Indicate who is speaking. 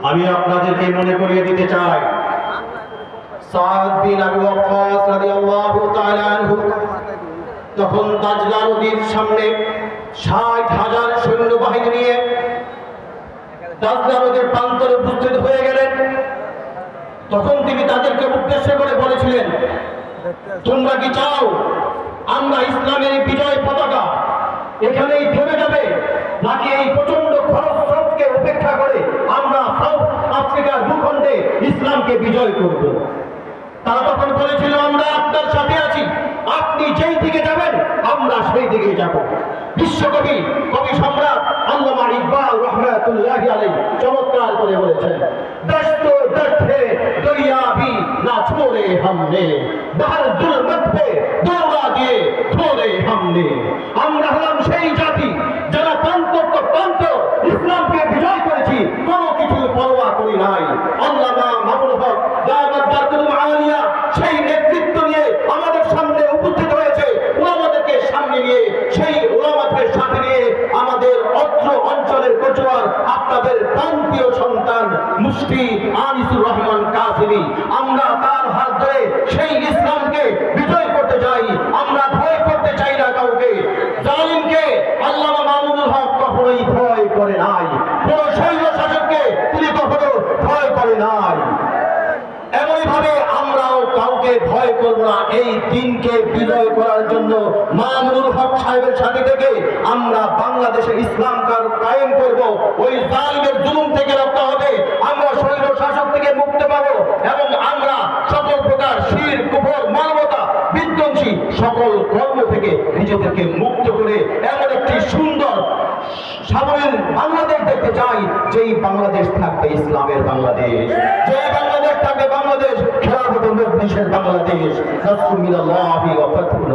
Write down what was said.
Speaker 1: আমি আপনাদেরকে মনে করিয়ে দিতে চাই, সাদ বিন আবি ওয়াক্কাস রাদিয়াল্লাহু তাআলা আনহু তখন দাজলা নদীর সামনে ৬০,০০০ সৈন্যবাহিনী নিয়ে দাজলা নদীর প্রান্তরে উপস্থিত হয়ে গেলেন। তখন তিনি তাদেরকে উদ্দেশ্য করে বলেছিলেন, তোমরা কি চাও আমরা ইসলামের বিজয় পতাকা এখানেই থেমে যাবে, নাকি এই প্রচন্ড খরস্রোতকে উপেক্ষা করে আমরা সাউথ আফ্রিকার ভূখণ্ডে ইসলামকে বিজয় করব? তারা তখন বলেছিল, আমরা আপনার সাথে আছি, আপনি যেই দিকে যাবেন আমরা সেই দিকে যাব। বিশ্বকবি কবি সম্রাট আল্লামা ইকবাল রহমাতুল্লাহি আলাইহি চমৎকার করে বলেছেন, দস্ত দস্তে দরিয়া ভি না ছোড়ে हमने বাহর জুলমত পে দৌড়া দিয়ে ধরে हमने। আমরা হলাম সেই জাতি যারা প্রান্ত প্রান্ত ইসলামকে বিজয় করেছি, কোনো কিছু পরোয়া করি নাই। আল্লামা মামুনুল হক দাওয়াত দারকুল আলিয়া সেই নেতৃত্ব নিয়ে আমাদের সামনে উপস্থিত হয়েছে। ওলামাদেরকে সামনে নিয়ে, সেই ওলামাদের সাথে নিয়ে আমাদের অত্র অঞ্চলের কোচওয়ার আপনাদের প্রান্তীয় সন্তান মুফতি আনিসুর রহমান কাসেমি, আমরা তার হাত ধরে সেই ইসলামকে বিজয় করতে চাই। আমরা ভয় করতে চাই না কাউকে। জালিমকে আল্লামা মামুনুল হক কখনোই ভয় করে নাই, কোন শৈল শাসককে তিনি কখনো ভয় করে নাই। এমনইভাবে আমরাও কাউকে ভয় করব না। এই দিনকে বিজয় করার জন্য মামুনুল হক সাহেবের সাথে থেকে আমরা বাংলাদেশে ইসলাম কায়েম করব। ওই জালিমের জুলুম থেকে রক্ষা হবে, আমরা শৈল শাসক থেকে মুক্তি পাবো, এবং আমরা সকল প্রকার শিরক কুফর মানবতা বিধ্বংসী সকল কর্ম থেকে নিজেদেরকে মুক্ত করে এমন একটি সুন্দর সামনের বাংলাদেশ দেখতে চাই, যেই বাংলাদেশ থাকবে ইসলামের বাংলাদেশ, যেই বাংলাদেশ থাকবে বাংলাদেশ খেলাফতের মজলিসের বাংলাদেশ। নাসরুল মিনাল্লাহি ওয়া ফাতহুল